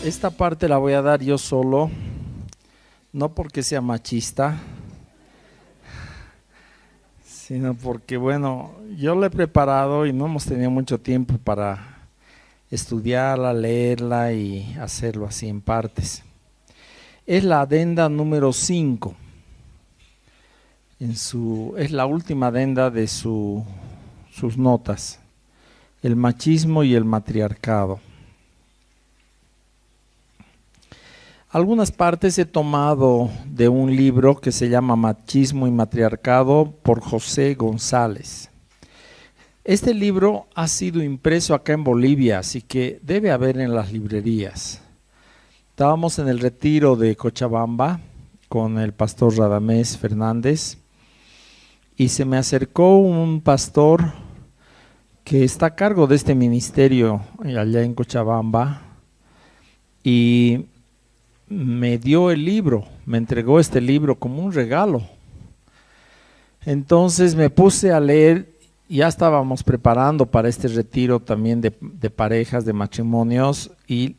Esta parte la voy a dar yo solo, no porque sea machista, sino porque, bueno, yo la he preparado y no hemos tenido mucho tiempo para estudiarla, leerla y hacerlo así en partes. Es la adenda número 5, es la última adenda de sus notas, el machismo y el matriarcado. Algunas partes he tomado de un libro que se llama Machismo y Matriarcado por José González. Este libro ha sido impreso acá en Bolivia, así que debe haber en las librerías. Estábamos en el retiro de Cochabamba con el pastor Radamés Fernández y se me acercó un pastor que está a cargo de este ministerio allá en Cochabamba y me dio el libro, me entregó este libro como un regalo. Entonces me puse a leer, ya estábamos preparando para este retiro también de parejas, de matrimonios, y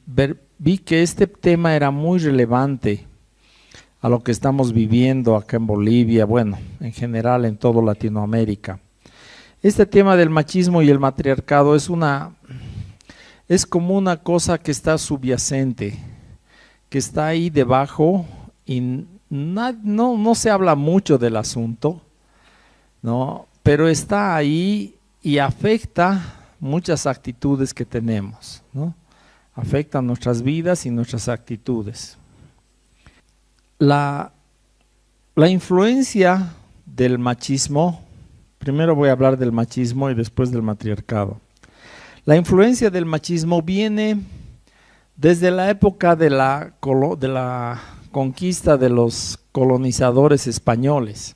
vi que este tema era muy relevante a lo que estamos viviendo acá en Bolivia, bueno, en general en toda Latinoamérica. Este tema del machismo y el matriarcado es como una cosa que está subyacente, que está ahí debajo y no se habla mucho del asunto, ¿no? Pero está ahí y afecta muchas actitudes que tenemos, ¿no? Afecta nuestras vidas y nuestras actitudes. La influencia del machismo, primero voy a hablar del machismo y después del matriarcado. La influencia del machismo viene desde la época de la conquista de los colonizadores españoles,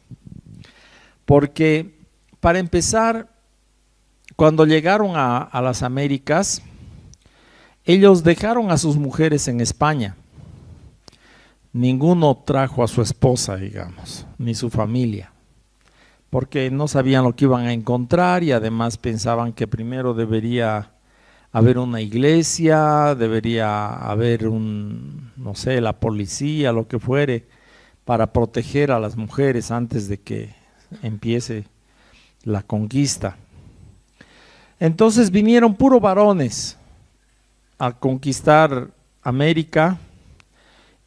porque para empezar, cuando llegaron a las Américas, ellos dejaron a sus mujeres en España. Ninguno trajo a su esposa, digamos, ni su familia, porque no sabían lo que iban a encontrar y además pensaban que primero debería haber una iglesia, debería haber no sé, la policía, lo que fuere, para proteger a las mujeres antes de que empiece la conquista. Entonces vinieron puros varones a conquistar América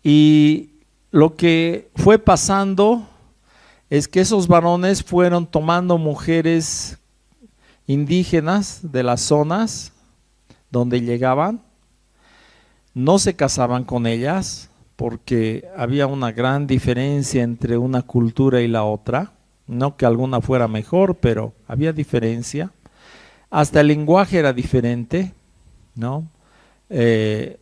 y lo que fue pasando es que esos varones fueron tomando mujeres indígenas de las zonas donde llegaban, no se casaban con ellas porque había una gran diferencia entre una cultura y la otra, no que alguna fuera mejor, pero había diferencia, hasta el lenguaje era diferente, ¿no?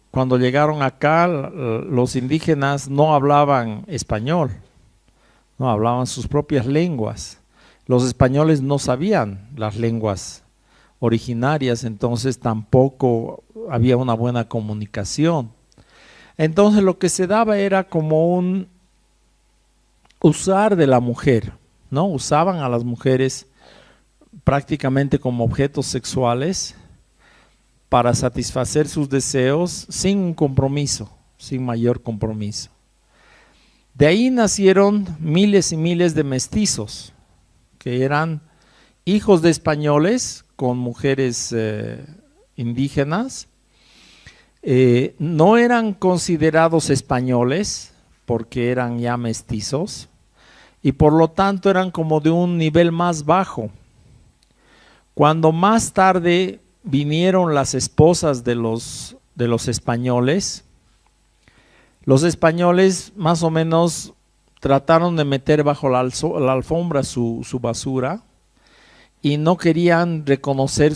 Cuando llegaron acá, los indígenas no hablaban español, no hablaban sus propias lenguas, los españoles no sabían las lenguas originarias, entonces tampoco había una buena comunicación. Entonces lo que se daba era como un usar de la mujer, ¿no? Usaban a las mujeres prácticamente como objetos sexuales para satisfacer sus deseos sin un compromiso, sin mayor compromiso. De ahí nacieron miles y miles de mestizos, que eran hijos de españoles con mujeres indígenas. No eran considerados españoles porque eran ya mestizos y por lo tanto eran como de un nivel más bajo. Cuando más tarde vinieron las esposas de los españoles, los españoles más o menos trataron de meter bajo la alfombra su basura y no querían reconocer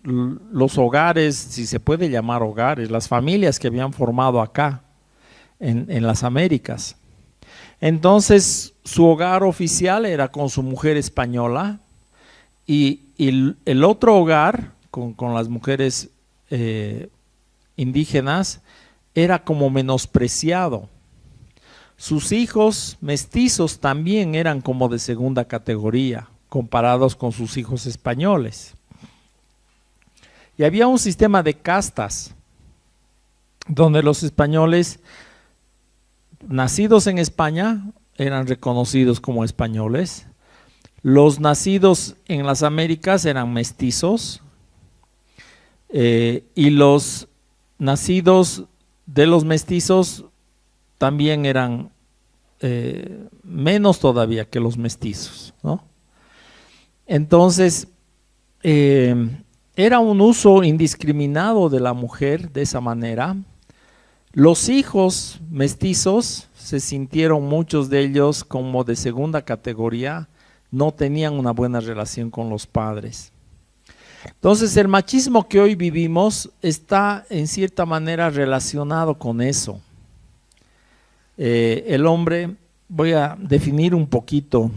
los hogares, si se puede llamar hogares, las familias que habían formado acá en las Américas. Entonces su hogar oficial era con su mujer española y el otro hogar con las mujeres indígenas era como menospreciado. Sus hijos mestizos también eran como de segunda categoría comparados con sus hijos españoles. Y había un sistema de castas. donde los españoles nacidos en España eran reconocidos como españoles, los nacidos en las Américas eran mestizos, y los nacidos de los mestizos también eran menos todavía que los mestizos, ¿no? Entonces, era un uso indiscriminado de la mujer de esa manera. Los hijos mestizos se sintieron, muchos de ellos, como de segunda categoría, no tenían una buena relación con los padres. Entonces, el machismo que hoy vivimos está en cierta manera relacionado con eso. El hombre, voy a definir un poquito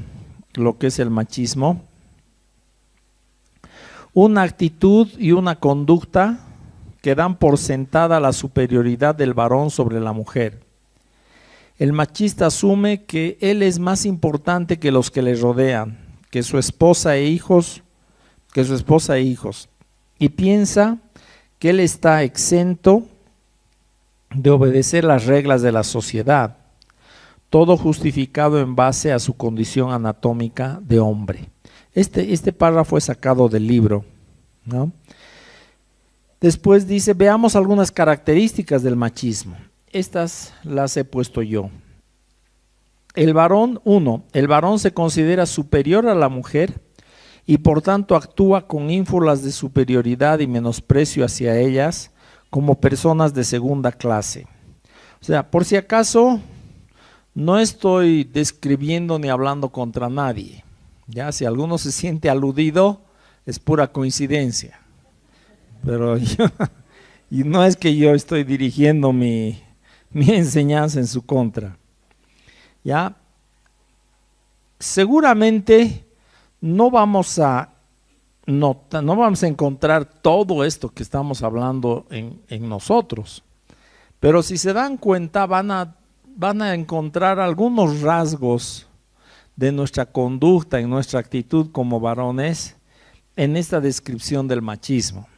lo que es el machismo. Una actitud y una conducta que dan por sentada la superioridad del varón sobre la mujer. El machista asume que él es más importante que los que le rodean, que su esposa e hijos, y piensa que él está exento de obedecer las reglas de la sociedad, todo justificado en base a su condición anatómica de hombre. Este párrafo es sacado del libro, ¿no? Después dice, veamos algunas características del machismo. Estas las he puesto yo. El varón se considera superior a la mujer y por tanto actúa con ínfulas de superioridad y menosprecio hacia ellas como personas de segunda clase. O sea, por si acaso, no estoy describiendo ni hablando contra nadie. Ya, si alguno se siente aludido, es pura coincidencia. Pero y no es que yo estoy dirigiendo mi enseñanza en su contra. Ya, seguramente no vamos a encontrar todo esto que estamos hablando en nosotros. Pero si se dan cuenta, van a encontrar algunos rasgos de nuestra conducta y nuestra actitud como varones en esta descripción del machismo.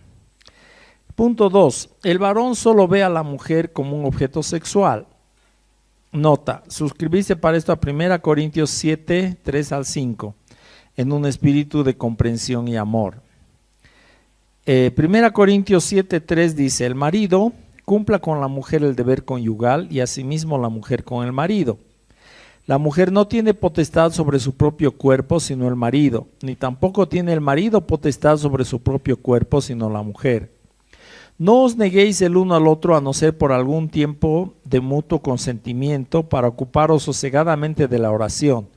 Punto 2. El varón solo ve a la mujer como un objeto sexual. Nota, suscribirse para esto a 1 Corintios 7, 3 al 5, en un espíritu de comprensión y amor. 1 Corintios 7, 3 dice, el marido cumpla con la mujer el deber conyugal y asimismo la mujer con el marido. La mujer no tiene potestad sobre su propio cuerpo sino el marido, ni tampoco tiene el marido potestad sobre su propio cuerpo sino la mujer. No os neguéis el uno al otro a no ser por algún tiempo de mutuo consentimiento para ocuparos sosegadamente de la oración.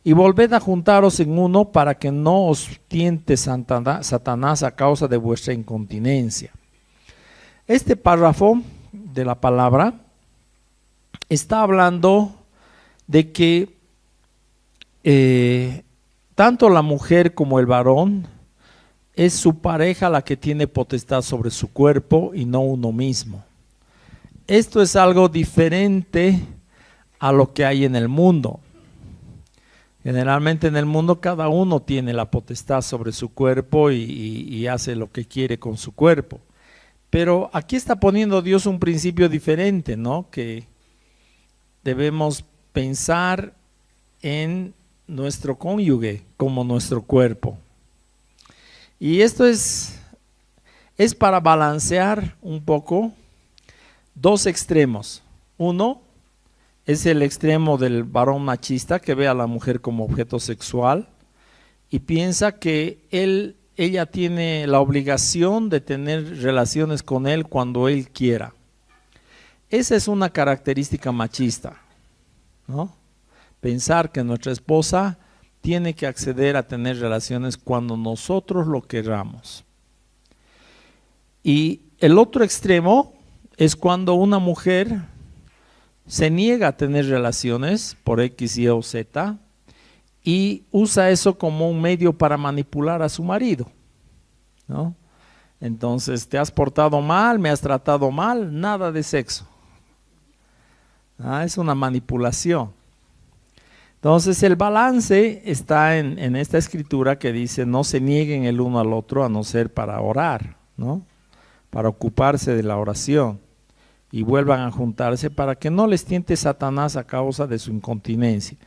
Y volved a juntaros en uno para que no os tiente Satanás a causa de vuestra incontinencia. Este párrafo de la palabra está hablando de que tanto la mujer como el varón es su pareja la que tiene potestad sobre su cuerpo y no uno mismo. Esto es algo diferente a lo que hay en el mundo. Generalmente en el mundo cada uno tiene la potestad sobre su cuerpo y hace lo que quiere con su cuerpo. Pero aquí está poniendo Dios un principio diferente, ¿no? Que debemos pensar en nuestro cónyuge como nuestro cuerpo. Y esto es para balancear un poco dos extremos. Uno es el extremo del varón machista que ve a la mujer como objeto sexual y piensa que ella tiene la obligación de tener relaciones con él cuando él quiera. Esa es una característica machista, ¿no? Pensar que nuestra esposa tiene que acceder a tener relaciones cuando nosotros lo queramos. Y el otro extremo es cuando una mujer se niega a tener relaciones por X, Y o Z y usa eso como un medio para manipular a su marido, ¿no? Entonces, te has portado mal, me has tratado mal, nada de sexo. Es una manipulación. Entonces el balance está en esta escritura que dice no se nieguen el uno al otro a no ser para orar, ¿no? Para ocuparse de la oración. y vuelvan a juntarse para que no les tiente Satanás a causa de su incontinencia.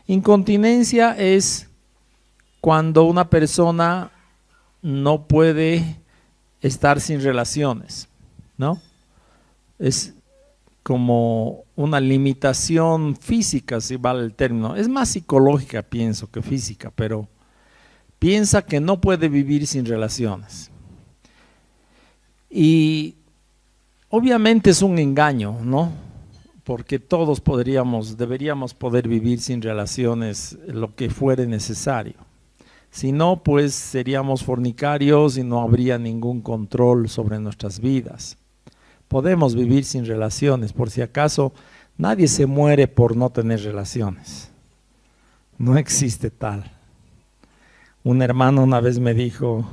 Incontinencia es cuando una persona no puede estar sin relaciones, ¿no? Es como una limitación física, si vale el término. Es más psicológica, pienso, que física, pero piensa que no puede vivir sin relaciones. Y obviamente es un engaño, ¿no? Porque todos deberíamos poder vivir sin relaciones lo que fuere necesario. Si no, pues seríamos fornicarios y no habría ningún control sobre nuestras vidas. Podemos vivir sin relaciones, por si acaso nadie se muere por no tener relaciones. No existe tal. Un hermano una vez me dijo,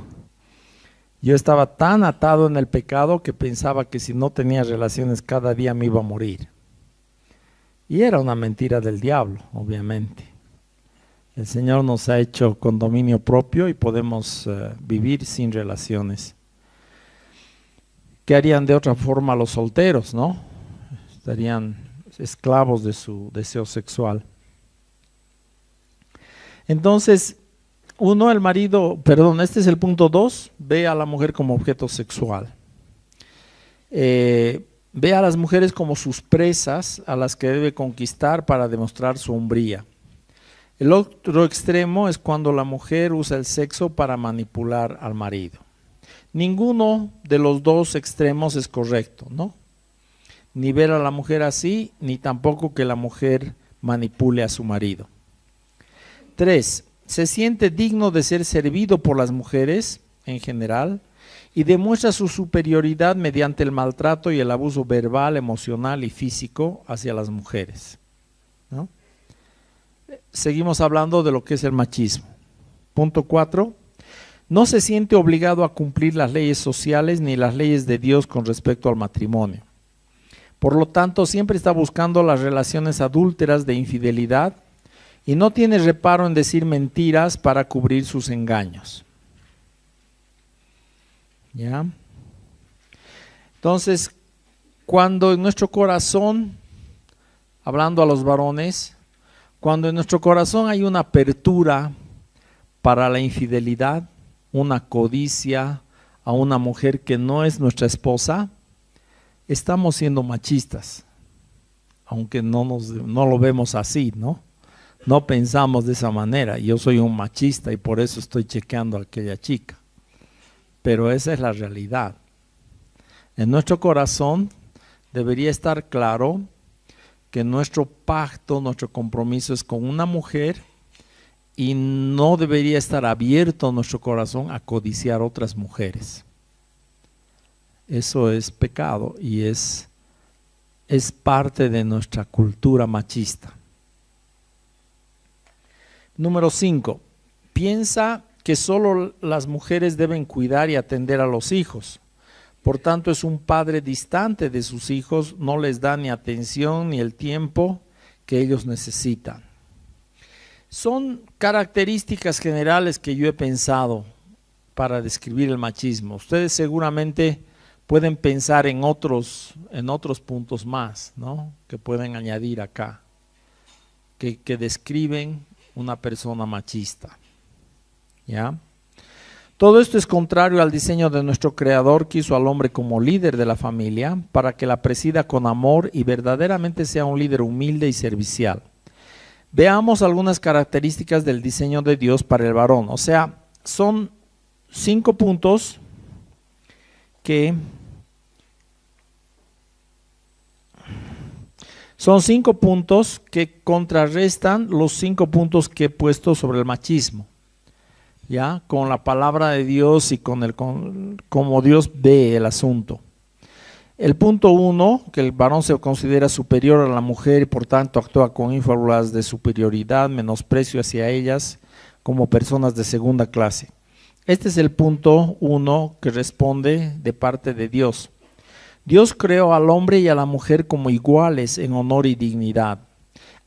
yo estaba tan atado en el pecado que pensaba que si no tenía relaciones cada día me iba a morir. Y era una mentira del diablo, obviamente. El Señor nos ha hecho con dominio propio y podemos vivir sin relaciones. ¿Qué harían de otra forma los solteros, no? Estarían esclavos de su deseo sexual. Entonces, este es el punto 2, ve a la mujer como objeto sexual. Ve a las mujeres como sus presas a las que debe conquistar para demostrar su hombría. El otro extremo es cuando la mujer usa el sexo para manipular al marido. Ninguno de los dos extremos es correcto, ¿no? Ni ver a la mujer así, ni tampoco que la mujer manipule a su marido. 3. Se siente digno de ser servido por las mujeres en general y demuestra su superioridad mediante el maltrato y el abuso verbal, emocional y físico hacia las mujeres, ¿no? Seguimos hablando de lo que es el machismo. Punto 4. No se siente obligado a cumplir las leyes sociales ni las leyes de Dios con respecto al matrimonio. Por lo tanto, siempre está buscando las relaciones adúlteras de infidelidad y no tiene reparo en decir mentiras para cubrir sus engaños. ¿Ya? Entonces, cuando en nuestro corazón, hablando a los varones, cuando en nuestro corazón hay una apertura para la infidelidad, una codicia a una mujer que no es nuestra esposa, estamos siendo machistas, aunque no lo vemos así, ¿no? No pensamos de esa manera. Yo soy un machista y por eso estoy chequeando a aquella chica. Pero esa es la realidad. En nuestro corazón debería estar claro que nuestro pacto, nuestro compromiso es con una mujer y no debería estar abierto nuestro corazón a codiciar otras mujeres. Eso es pecado y es parte de nuestra cultura machista. Número 5. Piensa que solo las mujeres deben cuidar y atender a los hijos. Por tanto, es un padre distante de sus hijos, no les da ni atención ni el tiempo que ellos necesitan. Son características generales que yo he pensado para describir el machismo. Ustedes seguramente pueden pensar en otros puntos más, ¿no? Que pueden añadir acá, que describen una persona machista. ¿Ya? Todo esto es contrario al diseño de nuestro Creador, que hizo al hombre como líder de la familia para que la presida con amor y verdaderamente sea un líder humilde y servicial. Veamos algunas características del diseño de Dios para el varón. O sea, son 5 puntos que contrarrestan los 5 puntos que he puesto sobre el machismo. ¿Ya? Con la palabra de Dios y como Dios ve el asunto. El punto 1, que el varón se considera superior a la mujer y por tanto actúa con ínfulas de superioridad, menosprecio hacia ellas como personas de segunda clase. Este es el punto 1 que responde de parte de Dios. Dios creó al hombre y a la mujer como iguales en honor y dignidad,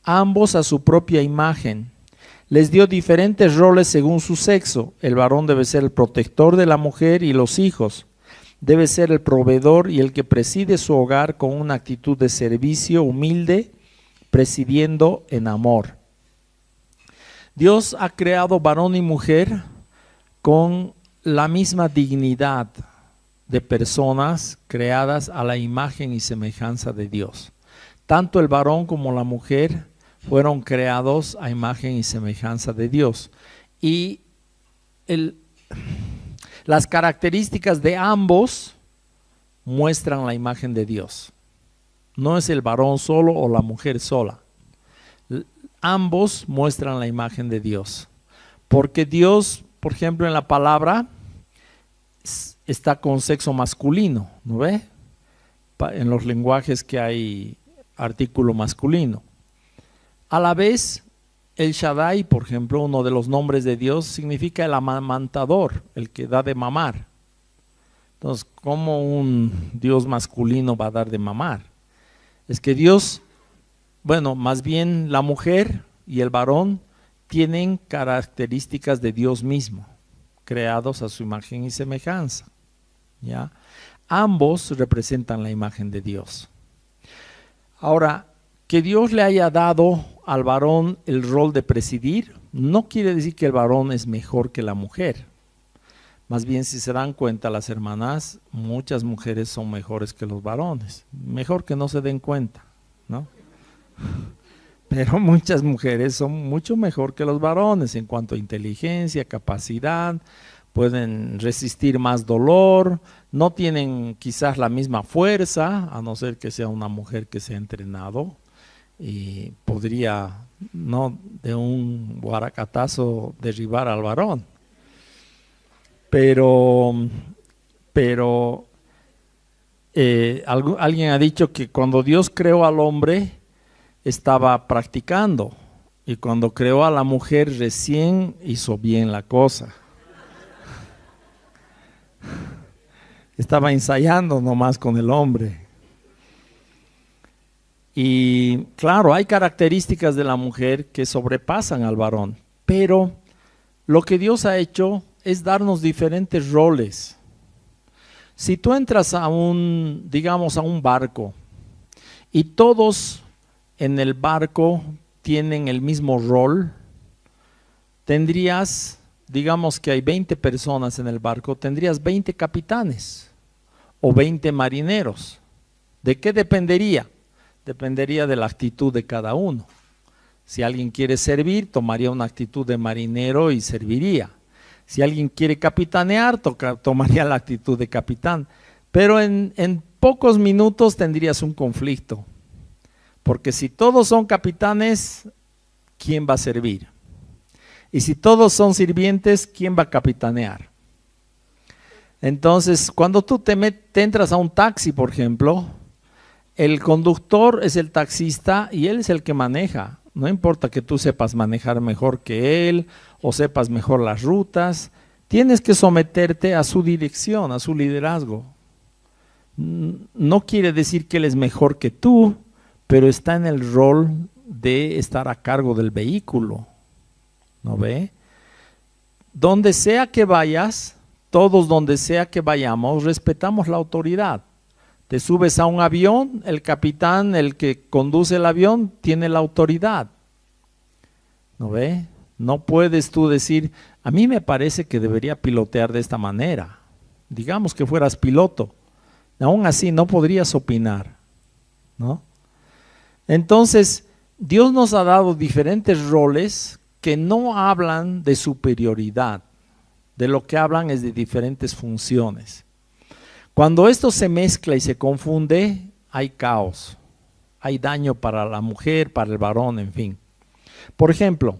ambos a su propia imagen. Les dio diferentes roles según su sexo. El varón debe ser el protector de la mujer y los hijos. debe ser el proveedor y el que preside su hogar con una actitud de servicio humilde, presidiendo en amor. Dios ha creado varón y mujer con la misma dignidad de personas creadas a la imagen y semejanza de Dios. Tanto el varón como la mujer fueron creados a imagen y semejanza de Dios. Y las características de ambos muestran la imagen de Dios. No es el varón solo o la mujer sola. Ambos muestran la imagen de Dios. Porque Dios, por ejemplo, en la palabra está con sexo masculino, ¿no ve? En los lenguajes que hay artículo masculino. A la vez, el Shaddai, por ejemplo, uno de los nombres de Dios, significa el amamantador, el que da de mamar. Entonces, ¿cómo un Dios masculino va a dar de mamar? Es que Dios, bueno, más bien la mujer y el varón tienen características de Dios mismo, creados a su imagen y semejanza, ¿ya? Ambos representan la imagen de Dios. Ahora, que Dios le haya dado al varón el rol de presidir, no quiere decir que el varón es mejor que la mujer. Más bien, si se dan cuenta las hermanas, muchas mujeres son mejores que los varones. Mejor que no se den cuenta, ¿no? Pero muchas mujeres son mucho mejor que los varones en cuanto a inteligencia, capacidad, pueden resistir más dolor, no tienen quizás la misma fuerza, a no ser que sea una mujer que se ha entrenado y podría, no de un guaracatazo, derribar al varón. Pero alguien ha dicho que cuando Dios creó al hombre estaba practicando y cuando creó a la mujer recién hizo bien la cosa. Estaba ensayando nomás con el hombre. Y claro, hay características de la mujer que sobrepasan al varón, pero lo que Dios ha hecho es darnos diferentes roles. Si tú entras a digamos a un barco y todos en el barco tienen el mismo rol, tendrías, digamos que hay 20 personas en el barco, tendrías 20 capitanes o 20 marineros. ¿De qué dependería? Dependería de la actitud de cada uno. Si alguien quiere servir, tomaría una actitud de marinero y serviría. Si alguien quiere capitanear, tomaría la actitud de capitán. Pero en pocos minutos tendrías un conflicto. Porque si todos son capitanes, ¿quién va a servir? Y si todos son sirvientes, ¿quién va a capitanear? Entonces, cuando tú te entras a un taxi, por ejemplo, el conductor es el taxista y él es el que maneja. No importa que tú sepas manejar mejor que él o sepas mejor las rutas, tienes que someterte a su dirección, a su liderazgo. No quiere decir que él es mejor que tú, pero está en el rol de estar a cargo del vehículo. ¿No ve? Donde sea que vayas, todos donde sea que vayamos, respetamos la autoridad. Te subes a un avión, el capitán, el que conduce el avión, tiene la autoridad. ¿No ve? No puedes tú decir, a mí me parece que debería pilotear de esta manera. Digamos que fueras piloto, aún así no podrías opinar, ¿no? Entonces, Dios nos ha dado diferentes roles que no hablan de superioridad, de lo que hablan es de diferentes funciones. Cuando esto se mezcla y se confunde, hay caos, hay daño para la mujer, para el varón, en fin. Por ejemplo,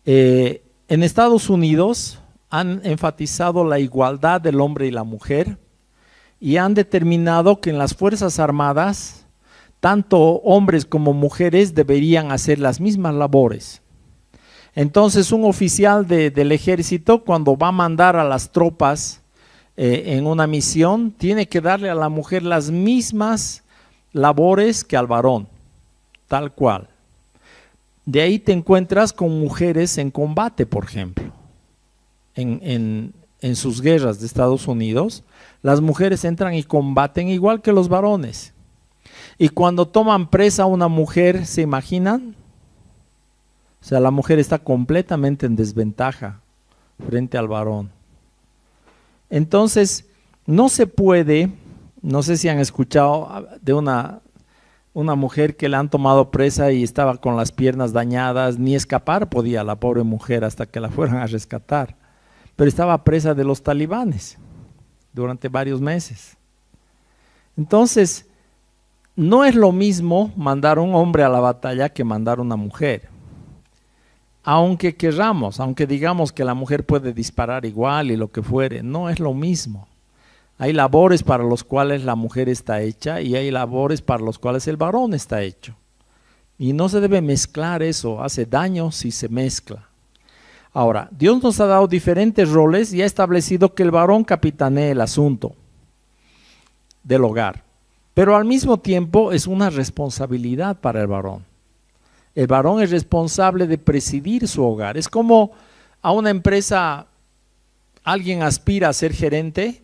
en Estados Unidos han enfatizado la igualdad del hombre y la mujer y han determinado que en las Fuerzas Armadas tanto hombres como mujeres deberían hacer las mismas labores. Entonces un oficial del ejército, cuando va a mandar a las tropas en una misión, tiene que darle a la mujer las mismas labores que al varón, tal cual. De ahí te encuentras con mujeres en combate, por ejemplo, en en sus guerras de Estados Unidos, las mujeres entran y combaten igual que los varones. Y cuando toman presa a una mujer, ¿se imaginan? O sea, la mujer está completamente en desventaja frente al varón. Entonces, no se puede, no sé si han escuchado de una mujer que la han tomado presa y estaba con las piernas dañadas, ni escapar podía la pobre mujer hasta que la fueran a rescatar, pero estaba presa de los talibanes durante varios meses. Entonces, no es lo mismo mandar un hombre a la batalla que mandar una mujer. Aunque querramos, aunque digamos que la mujer puede disparar igual y lo que fuere, no es lo mismo. Hay labores para los cuales la mujer está hecha y hay labores para los cuales el varón está hecho. Y no se debe mezclar eso, hace daño si se mezcla. Ahora, Dios nos ha dado diferentes roles y ha establecido que el varón capitanee el asunto del hogar. Pero al mismo tiempo es una responsabilidad para el varón. El varón es responsable de presidir su hogar. Es como a una empresa, alguien aspira a ser gerente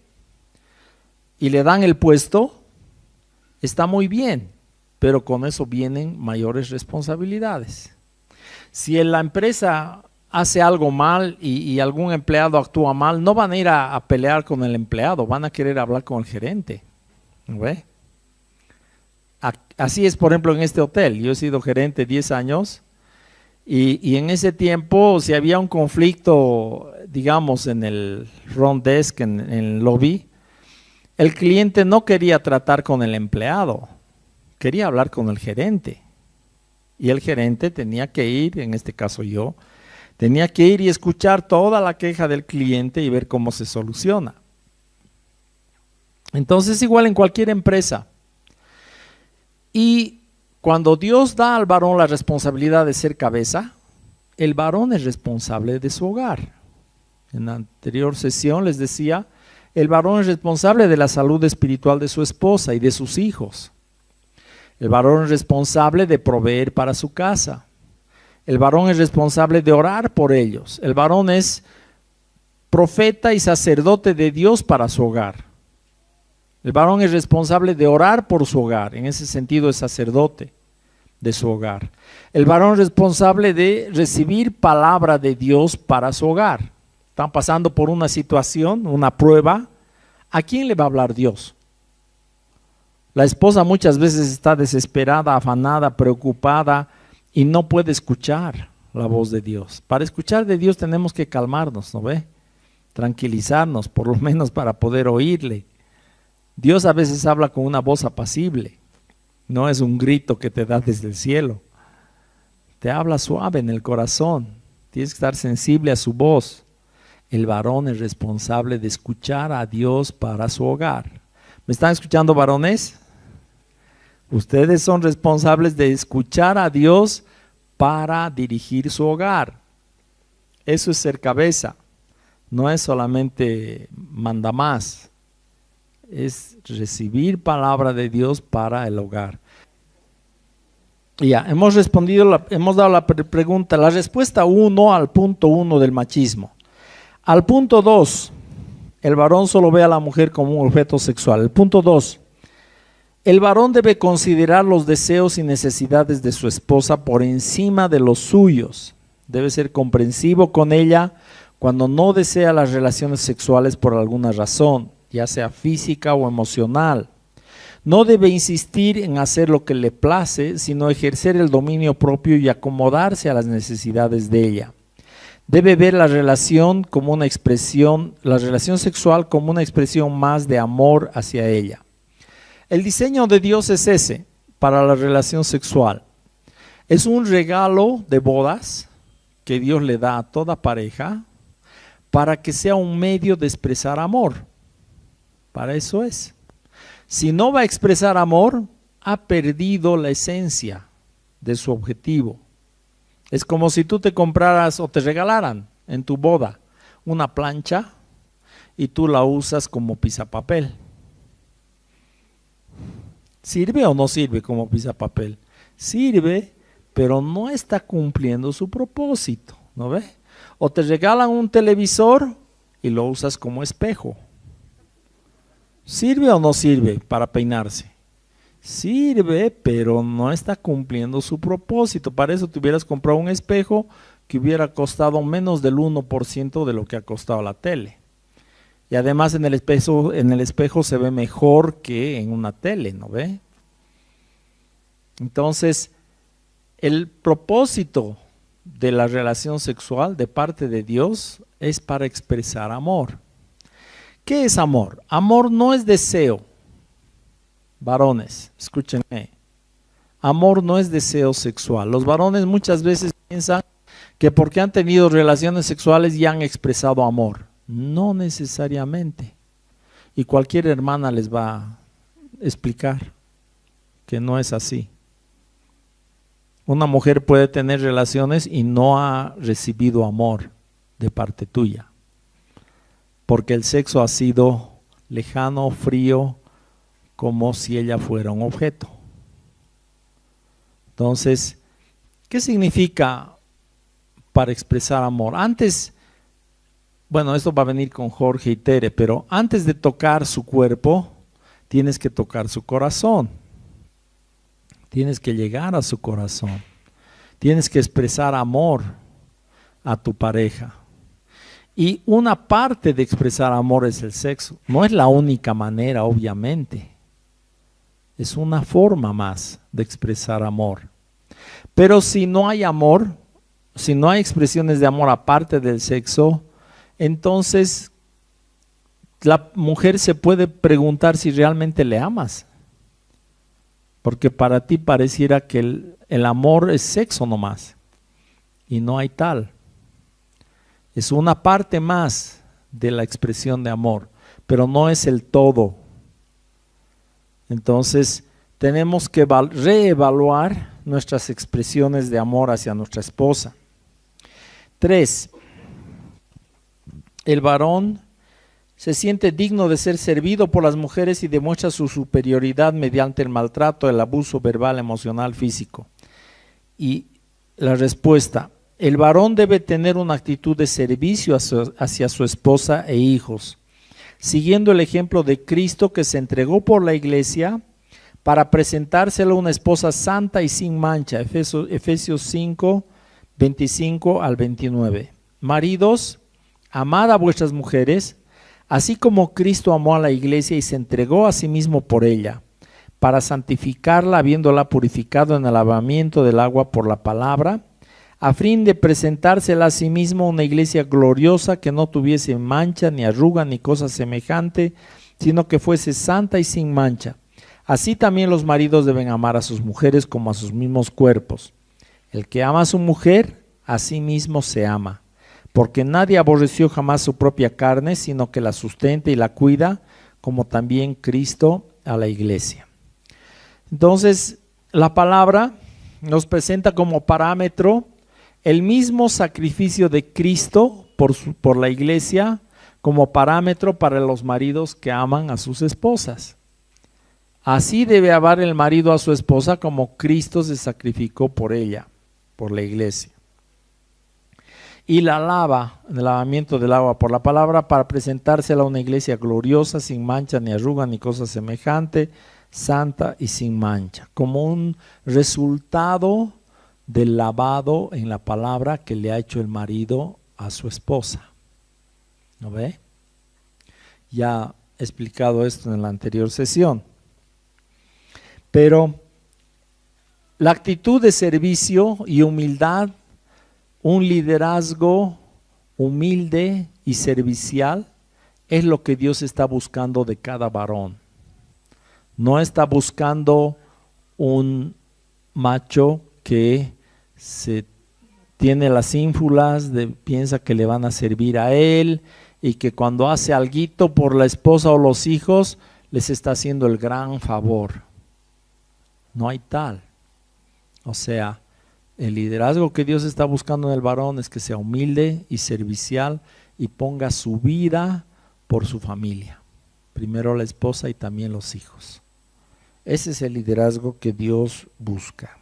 y le dan el puesto, está muy bien, pero con eso vienen mayores responsabilidades. Si en la empresa hace algo mal y algún empleado actúa mal, no van a ir a pelear con el empleado, van a querer hablar con el gerente. ¿Ve? Así es, por ejemplo, en este hotel. Yo he sido gerente 10 años y en ese tiempo, si había un conflicto, digamos, en el front desk, en el lobby, el cliente no quería tratar con el empleado, quería hablar con el gerente. Y el gerente tenía que ir, en este caso yo, tenía que ir y escuchar toda la queja del cliente y ver cómo se soluciona. Entonces, igual en cualquier empresa. Y cuando Dios da al varón la responsabilidad de ser cabeza, el varón es responsable de su hogar. En la anterior sesión les decía, el varón es responsable de la salud espiritual de su esposa y de sus hijos. El varón es responsable de proveer para su casa. El varón es responsable de orar por ellos. El varón es profeta y sacerdote de Dios para su hogar. El varón es responsable de orar por su hogar, en ese sentido es sacerdote de su hogar. El varón es responsable de recibir palabra de Dios para su hogar. Están pasando por una situación, una prueba. ¿A quién le va a hablar Dios? La esposa muchas veces está desesperada, afanada, preocupada y no puede escuchar la voz de Dios. Para escuchar de Dios tenemos que calmarnos, ¿no ve? Tranquilizarnos, por lo menos para poder oírle. Dios a veces habla con una voz apacible, no es un grito que te da desde el cielo. Te habla suave en el corazón, tienes que estar sensible a su voz. El varón es responsable de escuchar a Dios para su hogar. ¿Me están escuchando, varones? Ustedes son responsables de escuchar a Dios para dirigir su hogar. Eso es ser cabeza, no es solamente mandamás. Es recibir palabra de Dios para el hogar. Ya, hemos dado la pregunta, la respuesta 1 al punto 1 del machismo. Al punto 2, el varón solo ve a la mujer como un objeto sexual. El punto 2, el varón debe considerar los deseos y necesidades de su esposa por encima de los suyos. Debe ser comprensivo con ella cuando no desea las relaciones sexuales por alguna razón, ya sea física o emocional. No debe insistir en hacer lo que le place, sino ejercer el dominio propio y acomodarse a las necesidades de ella. Debe ver la relación como una expresión, la relación sexual como una expresión más de amor hacia ella. El diseño de Dios es ese, para la relación sexual. Es un regalo de bodas que Dios le da a toda pareja para que sea un medio de expresar amor. Para eso es. Si no va a expresar amor, ha perdido la esencia de su objetivo. Es como si tú te compraras o te regalaran en tu boda una plancha y tú la usas como pisapapel. ¿Sirve o no sirve como pisapapel? Sirve, pero no está cumpliendo su propósito, ¿no ve? O te regalan un televisor y lo usas como espejo. ¿Sirve o no sirve para peinarse? Sirve, pero no está cumpliendo su propósito. Para eso te hubieras comprado un espejo que hubiera costado menos del 1% de lo que ha costado la tele. Y además en el espejo se ve mejor que en una tele, ¿no ve? Entonces, el propósito de la relación sexual de parte de Dios es para expresar amor. ¿Qué es amor? Amor no es deseo. Varones, escúchenme. Amor no es deseo sexual. Los varones muchas veces piensan que porque han tenido relaciones sexuales ya han expresado amor. No necesariamente. Y cualquier hermana les va a explicar que no es así. Una mujer puede tener relaciones y no ha recibido amor de parte tuya, porque el sexo ha sido lejano, frío, como si ella fuera un objeto. Entonces, ¿qué significa para expresar amor? Antes, bueno, esto va a venir con Jorge y Tere, pero antes de tocar su cuerpo, tienes que tocar su corazón. Tienes que llegar a su corazón. Tienes que expresar amor a tu pareja. Y una parte de expresar amor es el sexo. No es la única manera, obviamente. Es una forma más de expresar amor. Pero si no hay amor, si no hay expresiones de amor aparte del sexo, entonces la mujer se puede preguntar si realmente le amas. Porque para ti pareciera que el amor es sexo nomás, y no hay tal. Es una parte más de la expresión de amor, pero no es el todo. Entonces, tenemos que reevaluar nuestras expresiones de amor hacia nuestra esposa. 3. El varón se siente digno de ser servido por las mujeres y demuestra su superioridad mediante el maltrato, el abuso verbal, emocional, físico. Y la respuesta: el varón debe tener una actitud de servicio hacia su esposa e hijos, siguiendo el ejemplo de Cristo, que se entregó por la iglesia para presentársela una esposa santa y sin mancha. Efesios 5, 25 al 29. Maridos, amad a vuestras mujeres, así como Cristo amó a la iglesia y se entregó a sí mismo por ella, para santificarla, habiéndola purificado en el lavamiento del agua por la palabra, a fin de presentársela a sí mismo una iglesia gloriosa, que no tuviese mancha, ni arruga, ni cosa semejante, sino que fuese santa y sin mancha. Así también los maridos deben amar a sus mujeres como a sus mismos cuerpos. El que ama a su mujer, a sí mismo se ama. Porque nadie aborreció jamás su propia carne, sino que la sustenta y la cuida, como también Cristo a la iglesia. Entonces, la palabra nos presenta como parámetro el mismo sacrificio de Cristo por la iglesia, como parámetro para los maridos que aman a sus esposas. Así debe amar el marido a su esposa como Cristo se sacrificó por ella, por la iglesia. Y la lava, en el lavamiento del agua por la palabra, para presentársela a una iglesia gloriosa, sin mancha, ni arruga, ni cosa semejante, santa y sin mancha, como un resultado del lavado en la palabra que le ha hecho el marido a su esposa. ¿No ve? Ya he explicado esto en la anterior sesión. Pero la actitud de servicio y humildad, un liderazgo humilde y servicial, es lo que Dios está buscando de cada varón. No está buscando un macho que tiene las ínfulas, piensa que le van a servir a él, y que cuando hace alguito por la esposa o los hijos, les está haciendo el gran favor. No hay tal. O sea, el liderazgo que Dios está buscando en el varón es que sea humilde y servicial y ponga su vida por su familia. Primero la esposa y también los hijos. Ese es el liderazgo que Dios busca.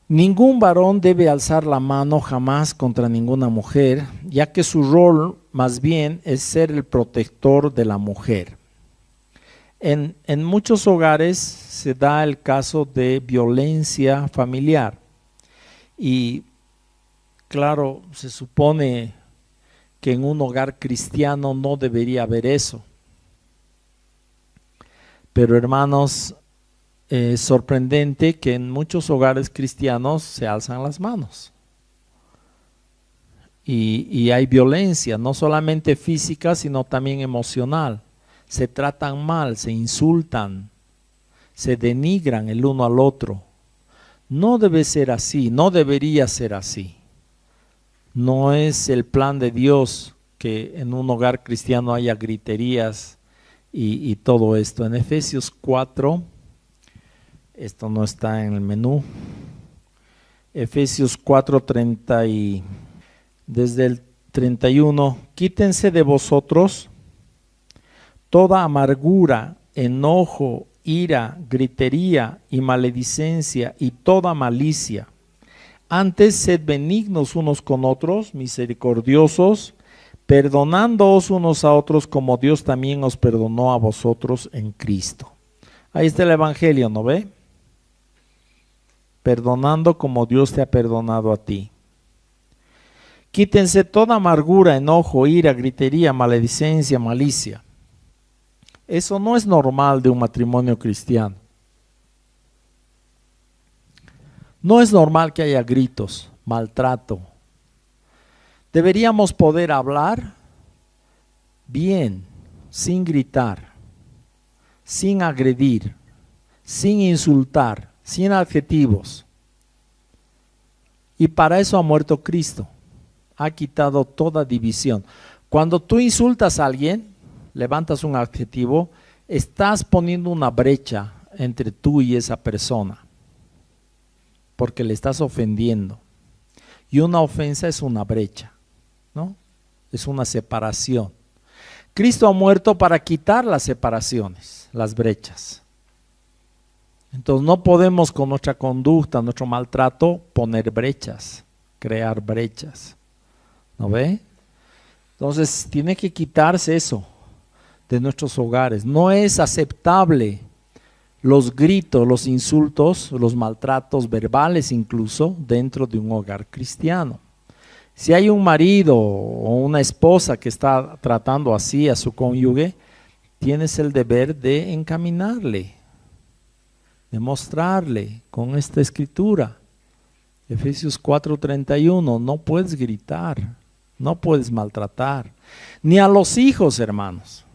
Ningún varón debe alzar la mano jamás contra ninguna mujer, ya que su rol más bien es ser el protector de la mujer. En muchos hogares se da el caso de violencia familiar y claro, se supone que en un hogar cristiano no debería haber eso. Pero hermanos, es sorprendente que en muchos hogares cristianos se alzan las manos. Y hay violencia, no solamente física, sino también emocional. Se tratan mal, se insultan, se denigran el uno al otro. No debe ser así, no debería ser así. No es el plan de Dios que en un hogar cristiano haya griterías y todo esto. En Efesios 4, esto no está en el menú, Efesios 4, desde el 31, quítense de vosotros toda amargura, enojo, ira, gritería y maledicencia y toda malicia. Antes sed benignos unos con otros, misericordiosos, perdonándoos unos a otros como Dios también os perdonó a vosotros en Cristo. Ahí está el Evangelio, ¿no ve? Perdonando como Dios te ha perdonado a ti. Quítense toda amargura, enojo, ira, gritería, maledicencia, malicia. Eso no es normal de un matrimonio cristiano. No es normal que haya gritos, maltrato. Deberíamos poder hablar bien, sin gritar, sin agredir, sin insultar, sin adjetivos. Y para eso ha muerto Cristo. Ha quitado toda división. Cuando tú insultas a alguien, levantas un adjetivo, estás poniendo una brecha entre tú y esa persona, porque le estás ofendiendo. Y una ofensa es una brecha, ¿no? Es una separación. Cristo ha muerto para quitar las separaciones, las brechas. Entonces no podemos con nuestra conducta, nuestro maltrato, poner brechas, crear brechas. ¿No ve? Entonces tiene que quitarse eso de nuestros hogares. No es aceptable los gritos, los insultos, los maltratos verbales incluso dentro de un hogar cristiano. Si hay un marido o una esposa que está tratando así a su cónyuge, tienes el deber de encaminarle, de mostrarle con esta escritura. Efesios 4:31, no puedes gritar, no puedes maltratar, ni a los hijos, hermanos.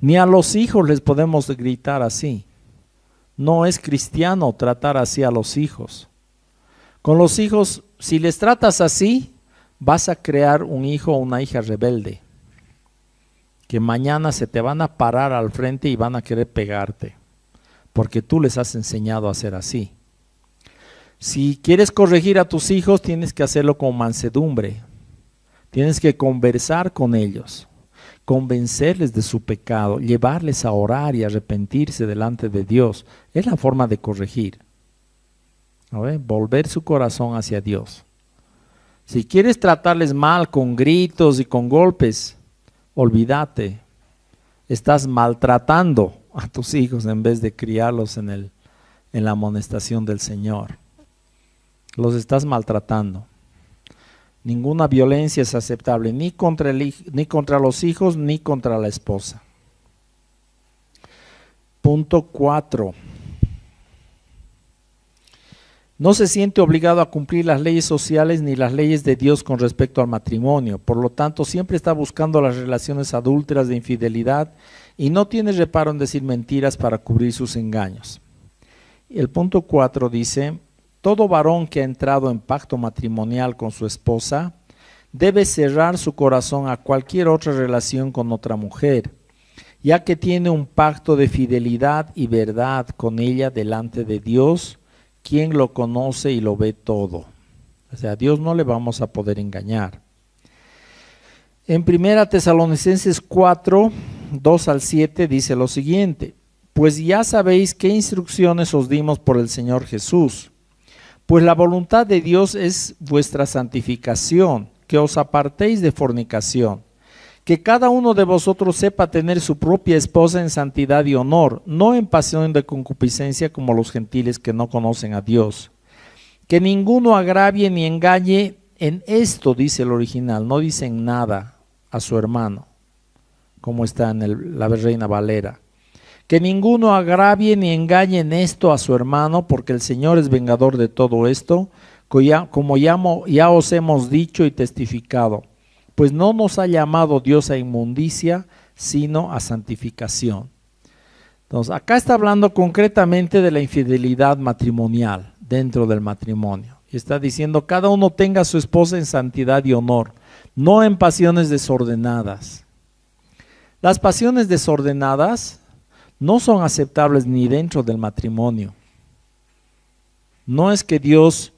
Ni a los hijos les podemos gritar así. No es cristiano tratar así a los hijos. Con los hijos, si les tratas así, vas a crear un hijo o una hija rebelde, que mañana se te van a parar al frente y van a querer pegarte, porque tú les has enseñado a ser así. Si quieres corregir a tus hijos, tienes que hacerlo con mansedumbre. Tienes que conversar con ellos, convencerles de su pecado, llevarles a orar y arrepentirse delante de Dios. Es la forma de corregir. ¿No ve? Volver su corazón hacia Dios. Si quieres tratarles mal con gritos y con golpes, olvídate. Estás maltratando a tus hijos en vez de criarlos en la amonestación del Señor. Los estás maltratando. Ninguna violencia es aceptable, ni contra los hijos, ni contra la esposa. Punto 4. No se siente obligado a cumplir las leyes sociales ni las leyes de Dios con respecto al matrimonio. Por lo tanto, siempre está buscando las relaciones adúlteras de infidelidad y no tiene reparo en decir mentiras para cubrir sus engaños. El punto 4 dice: todo varón que ha entrado en pacto matrimonial con su esposa debe cerrar su corazón a cualquier otra relación con otra mujer, ya que tiene un pacto de fidelidad y verdad con ella delante de Dios, quien lo conoce y lo ve todo. O sea, a Dios no le vamos a poder engañar. En 1 Tesalonicenses 4, 2 al 7 dice lo siguiente: pues ya sabéis qué instrucciones os dimos por el Señor Jesús. Pues la voluntad de Dios es vuestra santificación, que os apartéis de fornicación, que cada uno de vosotros sepa tener su propia esposa en santidad y honor, no en pasión de concupiscencia como los gentiles que no conocen a Dios. Que ninguno agravie ni engañe en esto, dice el original, no dice en nada a su hermano, como está en la Reina Valera. Que ninguno agravie ni engañe en esto a su hermano, porque el Señor es vengador de todo esto, como ya os hemos dicho y testificado. Pues no nos ha llamado Dios a inmundicia, sino a santificación. Entonces, acá está hablando concretamente de la infidelidad matrimonial dentro del matrimonio. Y está diciendo, cada uno tenga a su esposa en santidad y honor, no en pasiones desordenadas. Las pasiones desordenadas no son aceptables ni dentro del matrimonio. No es que Dios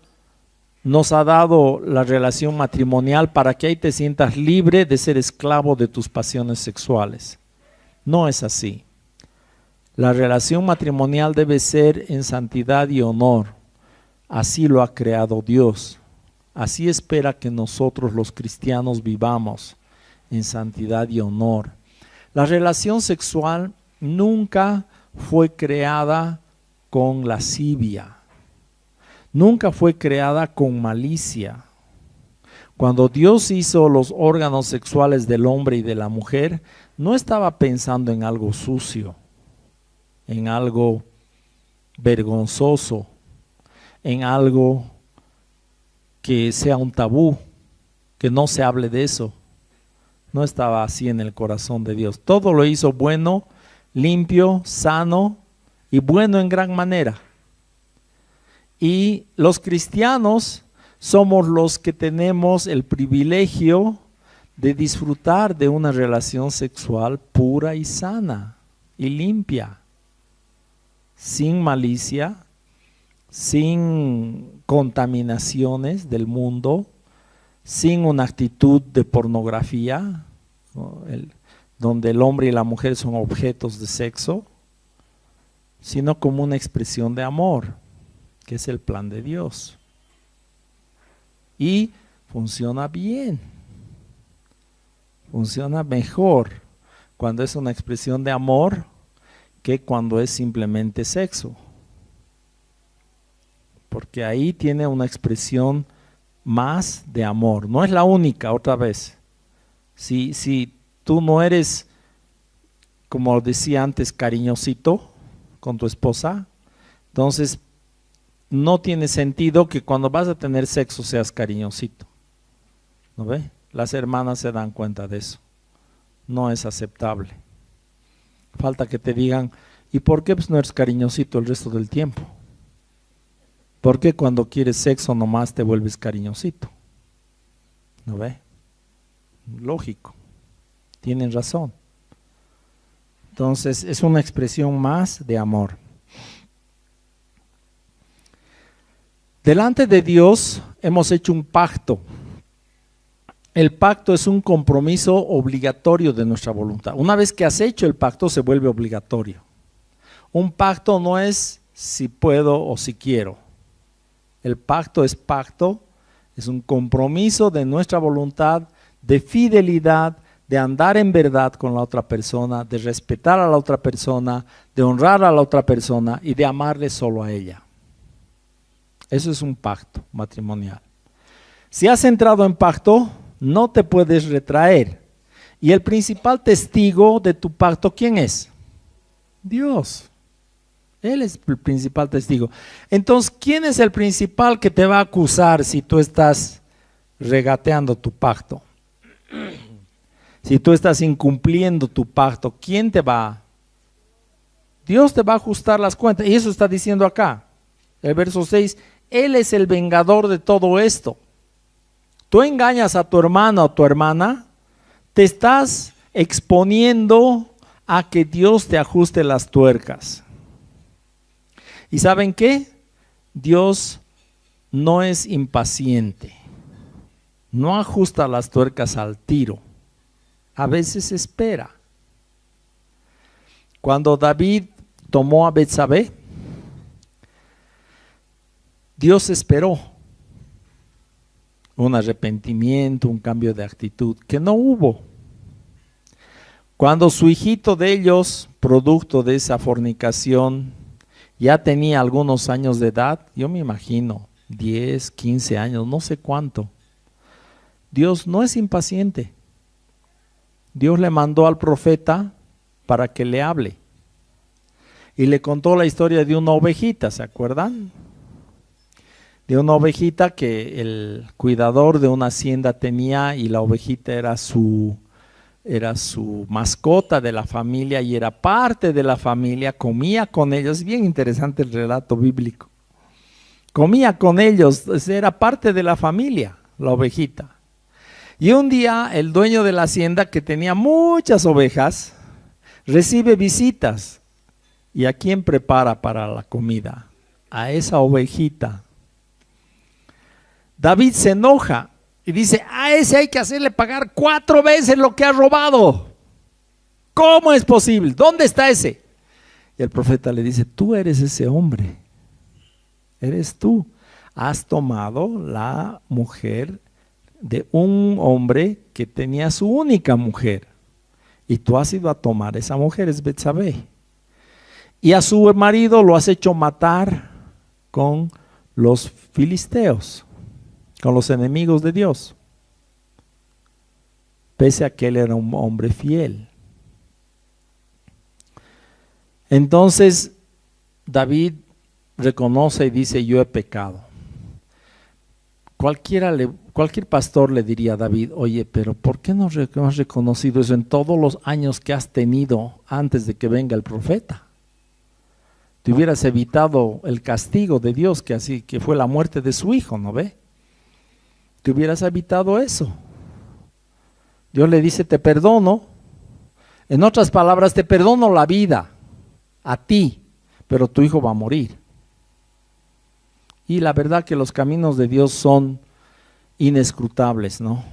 nos ha dado la relación matrimonial para que ahí te sientas libre de ser esclavo de tus pasiones sexuales. No es así. La relación matrimonial debe ser en santidad y honor. Así lo ha creado Dios. Así espera que nosotros los cristianos vivamos en santidad y honor. La relación sexual nunca fue creada con lascivia, nunca fue creada con malicia. Cuando Dios hizo los órganos sexuales del hombre y de la mujer, no estaba pensando en algo sucio, en algo vergonzoso, en algo que sea un tabú, que no se hable de eso. No estaba así en el corazón de Dios. Todo lo hizo bueno, limpio, sano y bueno en gran manera. Y los cristianos somos los que tenemos el privilegio de disfrutar de una relación sexual pura y sana y limpia, sin malicia, sin contaminaciones del mundo, sin una actitud de pornografía, ¿no? Donde el hombre y la mujer son objetos de sexo, sino como una expresión de amor, que es el plan de Dios. Y funciona bien, funciona mejor cuando es una expresión de amor que cuando es simplemente sexo. Porque ahí tiene una expresión más de amor. No es la única, otra vez. Si tú no eres, como decía antes, cariñosito con tu esposa, entonces no tiene sentido que cuando vas a tener sexo seas cariñosito. ¿No ve? Las hermanas se dan cuenta de eso. No es aceptable. Falta que te digan, ¿y por qué pues no eres cariñosito el resto del tiempo? ¿Por qué cuando quieres sexo nomás te vuelves cariñosito? ¿No ve? Lógico. Tienen razón. Entonces es una expresión más de amor. Delante de Dios hemos hecho un pacto. El pacto es un compromiso obligatorio de nuestra voluntad. Una vez que has hecho el pacto se vuelve obligatorio. Un pacto no es si puedo o si quiero. El pacto, es un compromiso de nuestra voluntad, de fidelidad, de andar en verdad con la otra persona, de respetar a la otra persona, de honrar a la otra persona y de amarle solo a ella. Eso es un pacto matrimonial. Si has entrado en pacto, no te puedes retraer. Y el principal testigo de tu pacto, ¿quién es? Dios. Él es el principal testigo. Entonces, ¿quién es el principal que te va a acusar si tú estás regateando tu pacto? Si tú estás incumpliendo tu pacto, ¿quién te va? Dios te va a ajustar las cuentas. Y eso está diciendo acá, el verso 6, Él es el vengador de todo esto. Tú engañas a tu hermano o a tu hermana, te estás exponiendo a que Dios te ajuste las tuercas. ¿Y saben qué? Dios no es impaciente, no ajusta las tuercas al tiro, a veces espera. Cuando David tomó a Betsabé, Dios esperó un arrepentimiento, un cambio de actitud, que no hubo. Cuando su hijito de ellos, producto de esa fornicación, ya tenía algunos años de edad, yo me imagino, 10, 15 años, no sé cuánto. Dios no es impaciente. Dios le mandó al profeta para que le hable. Y le contó la historia de una ovejita, ¿se acuerdan? De una ovejita que el cuidador de una hacienda tenía y la ovejita era su mascota de la familia y era parte de la familia, comía con ellos. Es bien interesante el relato bíblico. Comía con ellos, era parte de la familia, la ovejita. Y un día el dueño de la hacienda, que tenía muchas ovejas, recibe visitas. ¿Y a quién prepara para la comida? A esa ovejita. David se enoja y dice, a ese hay que hacerle pagar 4 veces lo que ha robado. ¿Cómo es posible? ¿Dónde está ese? Y el profeta le dice, tú eres ese hombre. Eres tú. Has tomado la mujer de un hombre que tenía su única mujer. Y tú has ido a tomar esa mujer, es Betsabé. Y a su marido lo has hecho matar con los filisteos, con los enemigos de Dios, pese a que él era un hombre fiel. Entonces David reconoce y dice, yo he pecado. Cualquier pastor le diría a David, oye, pero ¿por qué no has reconocido eso en todos los años que has tenido antes de que venga el profeta? Te hubieras evitado el castigo de Dios, que fue la muerte de su hijo, ¿no ve? Te hubieras evitado eso. Dios le dice, te perdono. En otras palabras, te perdono la vida a ti, pero tu hijo va a morir. Y la verdad que los caminos de Dios son inescrutables, ¿no?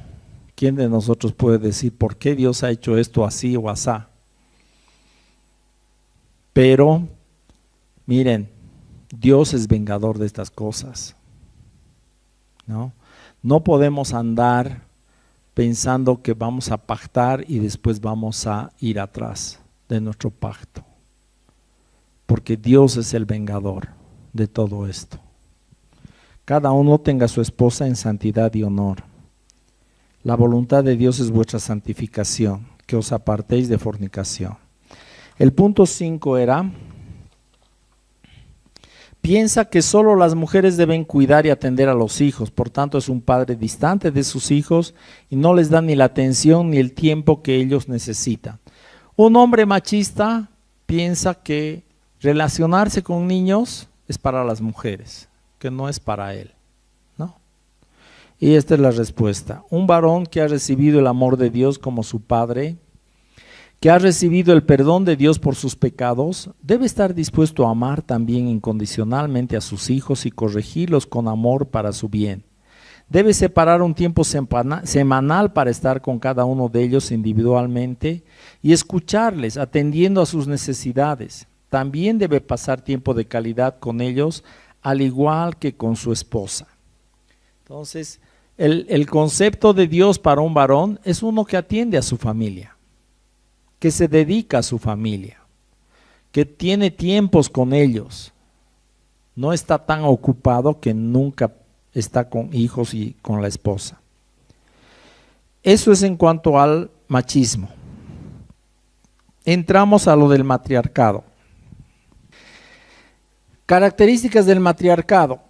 ¿Quién de nosotros puede decir por qué Dios ha hecho esto así o asá? Pero, miren, Dios es vengador de estas cosas, ¿no? No podemos andar pensando que vamos a pactar y después vamos a ir atrás de nuestro pacto, porque Dios es el vengador de todo esto. Cada uno tenga a su esposa en santidad y honor. La voluntad de Dios es vuestra santificación, que os apartéis de fornicación. El punto 5 era, piensa que solo las mujeres deben cuidar y atender a los hijos, por tanto es un padre distante de sus hijos y no les da ni la atención ni el tiempo que ellos necesitan. Un hombre machista piensa que relacionarse con niños es para las mujeres, que no es para él, ¿no? Y esta es la respuesta. Un varón que ha recibido el amor de Dios como su padre, que ha recibido el perdón de Dios por sus pecados, debe estar dispuesto a amar también incondicionalmente a sus hijos y corregirlos con amor para su bien. Debe separar un tiempo semanal para estar con cada uno de ellos individualmente y escucharles, atendiendo a sus necesidades. También debe pasar tiempo de calidad con ellos, al igual que con su esposa. Entonces, el concepto de Dios para un varón es uno que atiende a su familia, que se dedica a su familia, que tiene tiempos con ellos, no está tan ocupado que nunca está con hijos y con la esposa. Eso es en cuanto al machismo. Entramos a lo del matriarcado. Características del matriarcado.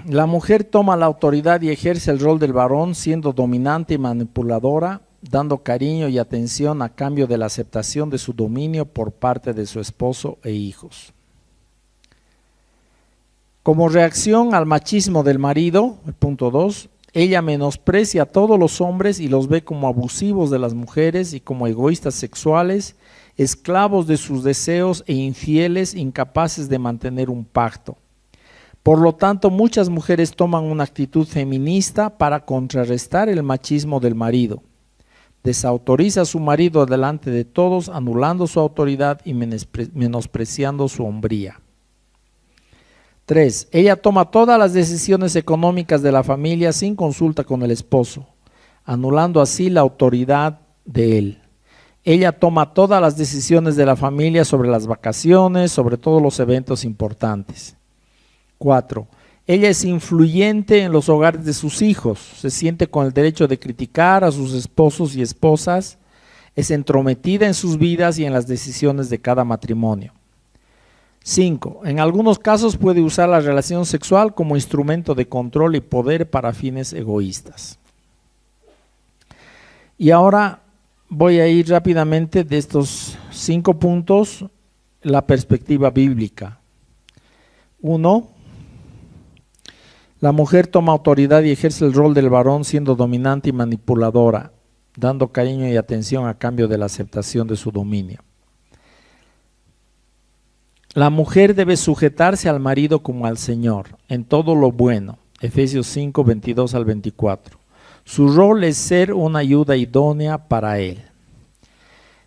La mujer toma la autoridad y ejerce el rol del varón, siendo dominante y manipuladora, dando cariño y atención a cambio de la aceptación de su dominio por parte de su esposo e hijos. Como reacción al machismo del marido, el punto 2, ella menosprecia a todos los hombres y los ve como abusivos de las mujeres y como egoístas sexuales, esclavos de sus deseos e infieles, incapaces de mantener un pacto. Por lo tanto, muchas mujeres toman una actitud feminista para contrarrestar el machismo del marido. Desautoriza a su marido delante de todos, anulando su autoridad y menospreciando su hombría. 3. Ella toma todas las decisiones económicas de la familia sin consulta con el esposo, anulando así la autoridad de él. Ella toma todas las decisiones de la familia sobre las vacaciones, sobre todos los eventos importantes. 4. Ella es influyente en los hogares de sus hijos, se siente con el derecho de criticar a sus esposos y esposas, es entrometida en sus vidas y en las decisiones de cada matrimonio. 5. En algunos casos puede usar la relación sexual como instrumento de control y poder para fines egoístas. Y ahora voy a ir rápidamente de estos 5 puntos, la perspectiva bíblica. 1. La mujer toma autoridad y ejerce el rol del varón siendo dominante y manipuladora, dando cariño y atención a cambio de la aceptación de su dominio. La mujer debe sujetarse al marido como al Señor, en todo lo bueno. Efesios 5, 22 al 24. Su rol es ser una ayuda idónea para él.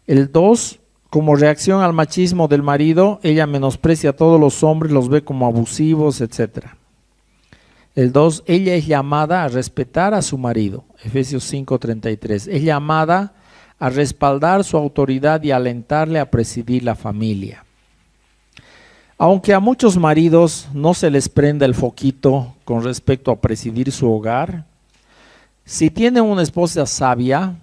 El 2, como reacción al machismo del marido, ella menosprecia a todos los hombres, los ve como abusivos, etc. El 2, ella es llamada a respetar a su marido. Efesios 5, 33. Es llamada a respaldar su autoridad y alentarle a presidir la familia. Aunque a muchos maridos no se les prenda el foquito con respecto a presidir su hogar, si tiene una esposa sabia,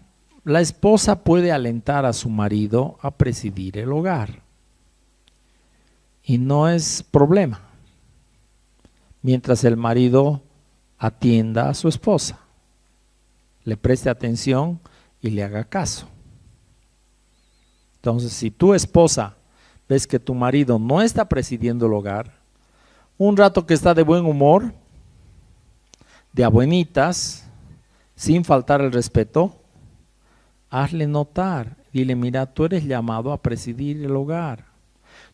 la esposa puede alentar a su marido a presidir el hogar. Y no es problema, mientras el marido atienda a su esposa, le preste atención y le haga caso. Entonces, si tu esposa ves que tu marido no está presidiendo el hogar, un rato que está de buen humor, de abuenitas, sin faltar el respeto, hazle notar, dile, mira, tú eres llamado a presidir el hogar.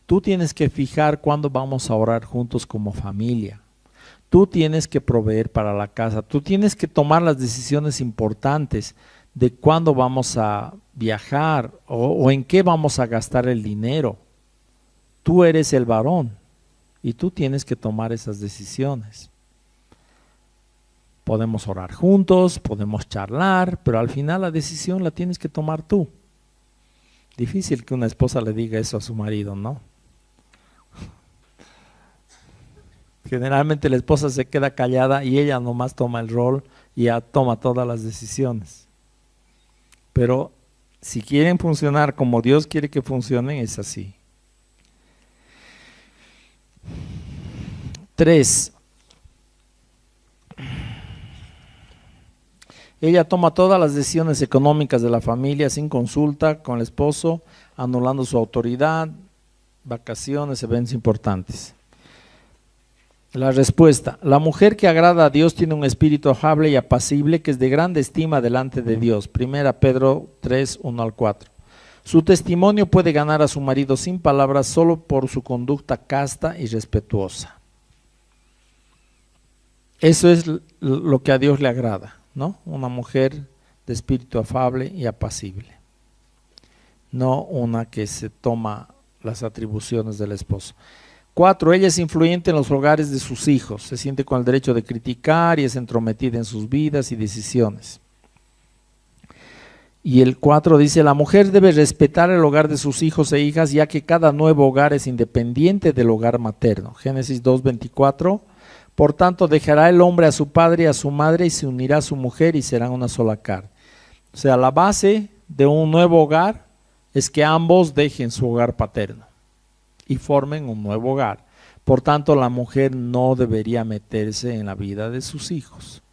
Tú tienes que fijar cuándo vamos a orar juntos como familia. Tú tienes que proveer para la casa, tú tienes que tomar las decisiones importantes de cuándo vamos a viajar o en qué vamos a gastar el dinero. Tú eres el varón y tú tienes que tomar esas decisiones. Podemos orar juntos, podemos charlar, pero al final la decisión la tienes que tomar tú. Difícil que una esposa le diga eso a su marido, ¿no? Generalmente la esposa se queda callada y ella nomás toma el rol y ya toma todas las decisiones. Pero si quieren funcionar como Dios quiere que funcionen, es así. 3. Ella toma todas las decisiones económicas de la familia sin consulta con el esposo, anulando su autoridad, vacaciones, eventos importantes. La respuesta: la mujer que agrada a Dios tiene un espíritu afable y apacible que es de grande estima delante de Dios. 1 Pedro 3, 1 al 4. Su testimonio puede ganar a su marido sin palabras solo por su conducta casta y respetuosa. Eso es lo que a Dios le agrada, ¿no? Una mujer de espíritu afable y apacible. No una que se toma las atribuciones del esposo. 4. Ella es influyente en los hogares de sus hijos. Se siente con el derecho de criticar y es entrometida en sus vidas y decisiones. Y el 4 dice, la mujer debe respetar el hogar de sus hijos e hijas, ya que cada nuevo hogar es independiente del hogar materno. Génesis 2:24. Por tanto, dejará el hombre a su padre y a su madre y se unirá a su mujer y serán una sola carne. O sea, la base de un nuevo hogar es que ambos dejen su hogar paterno y formen un nuevo hogar. Por tanto, la mujer no debería meterse en la vida de sus hijos.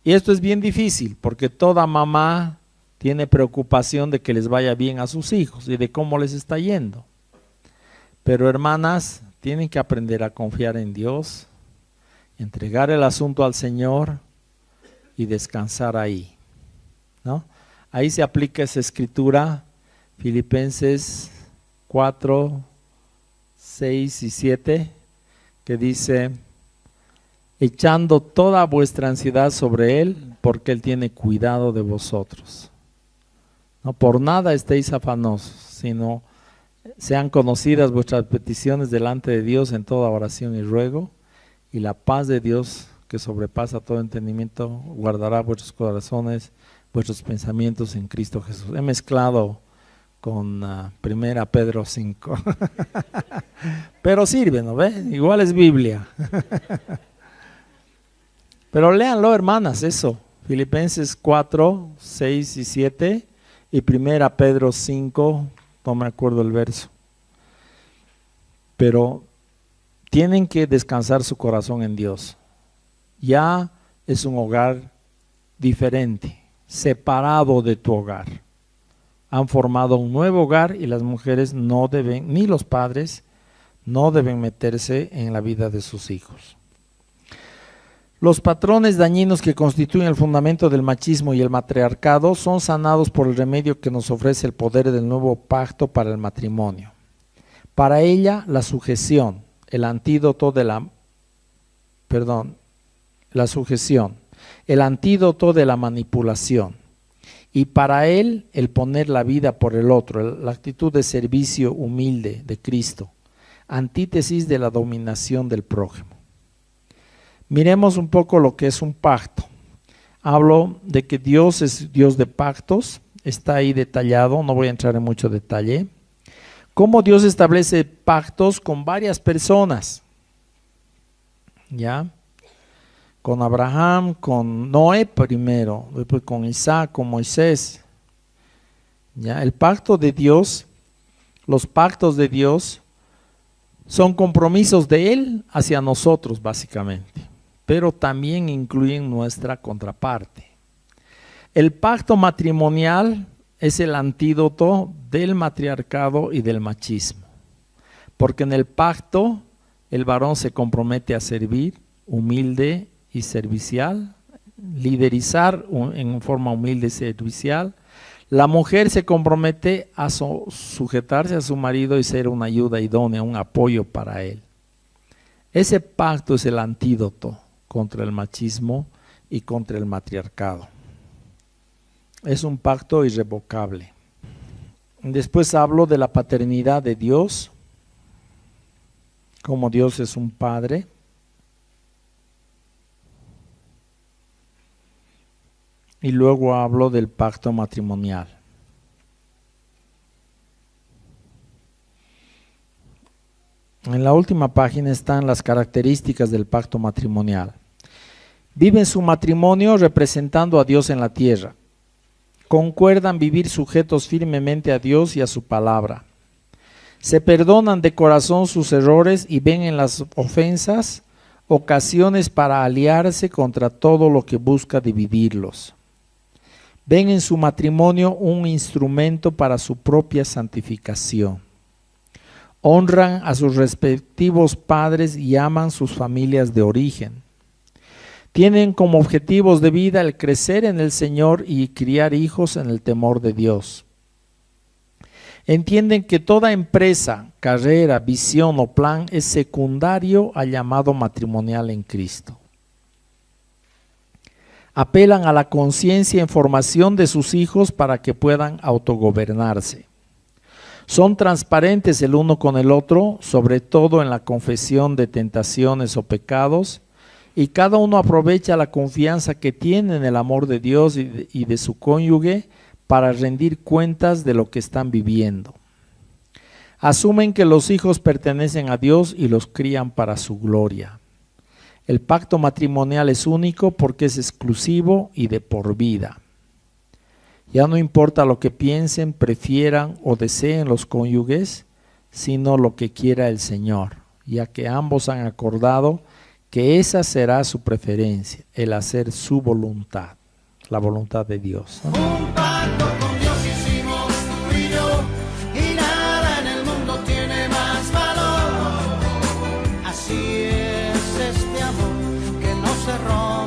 Y esto es bien difícil porque toda mamá tiene preocupación de que les vaya bien a sus hijos y de cómo les está yendo. Pero hermanas, tienen que aprender a confiar en Dios, entregar el asunto al Señor y descansar ahí, ¿no? Ahí se aplica esa escritura, Filipenses 4, 6 y 7, que dice, echando toda vuestra ansiedad sobre Él, porque Él tiene cuidado de vosotros. No por nada estéis afanosos, sino sean conocidas vuestras peticiones delante de Dios en toda oración y ruego, y la paz de Dios, que sobrepasa todo entendimiento, guardará vuestros corazones, vuestros pensamientos en Cristo Jesús. He mezclado con 1 Pedro 5. Pero sirve, ¿no ve? Igual es Biblia. Pero léanlo, hermanas, eso. Filipenses 4, 6 y 7 y 1 Pedro 5, no me acuerdo el verso. Pero tienen que descansar su corazón en Dios. Ya es un hogar diferente, separado de tu hogar. Han formado un nuevo hogar y las mujeres no deben, ni los padres, no deben meterse en la vida de sus hijos. Los patrones dañinos que constituyen el fundamento del machismo y el matriarcado son sanados por el remedio que nos ofrece el poder del nuevo pacto para el matrimonio. Para ella, la sujeción, el antídoto de el antídoto de la manipulación. Y para él, el poner la vida por el otro, la actitud de servicio humilde de Cristo, antítesis de la dominación del prójimo. Miremos un poco lo que es un pacto. Hablo de que Dios es Dios de pactos, está ahí detallado, no voy a entrar en mucho detalle. Cómo Dios establece pactos con varias personas, ¿ya? Con Abraham, con Noé primero, después con Isaac, con Moisés. ¿Ya? El pacto de Dios, los pactos de Dios son compromisos de Él hacia nosotros básicamente, pero también incluyen nuestra contraparte. El pacto matrimonial es el antídoto del matriarcado y del machismo, porque en el pacto el varón se compromete a servir, humilde y servicial, liderizar en forma humilde y servicial. La mujer se compromete a sujetarse a su marido y ser una ayuda idónea, un apoyo para él. Ese pacto es el antídoto contra el machismo y contra el matriarcado. Es un pacto irrevocable. Después hablo de la paternidad de Dios, como Dios es un padre. Y luego hablo del pacto matrimonial. En la última página están las características del pacto matrimonial. Viven su matrimonio representando a Dios en la tierra. Concuerdan vivir sujetos firmemente a Dios y a su palabra. Se perdonan de corazón sus errores y ven en las ofensas ocasiones para aliarse contra todo lo que busca dividirlos. Ven en su matrimonio un instrumento para su propia santificación. Honran a sus respectivos padres y aman sus familias de origen. Tienen como objetivos de vida el crecer en el Señor y criar hijos en el temor de Dios. Entienden que toda empresa, carrera, visión o plan es secundario al llamado matrimonial en Cristo. Apelan a la conciencia en formación de sus hijos para que puedan autogobernarse. Son transparentes el uno con el otro, sobre todo en la confesión de tentaciones o pecados, y cada uno aprovecha la confianza que tiene en el amor de Dios y de su cónyuge para rendir cuentas de lo que están viviendo. Asumen que los hijos pertenecen a Dios y los crían para su gloria. El pacto matrimonial es único porque es exclusivo y de por vida. Ya no importa lo que piensen, prefieran o deseen los cónyuges, sino lo que quiera el Señor, ya que ambos han acordado que esa será su preferencia, el hacer su voluntad, la voluntad de Dios. Un pacto con Dios hicimos tú y yo, y nada en el mundo tiene más valor. Así es este amor que no se rompe.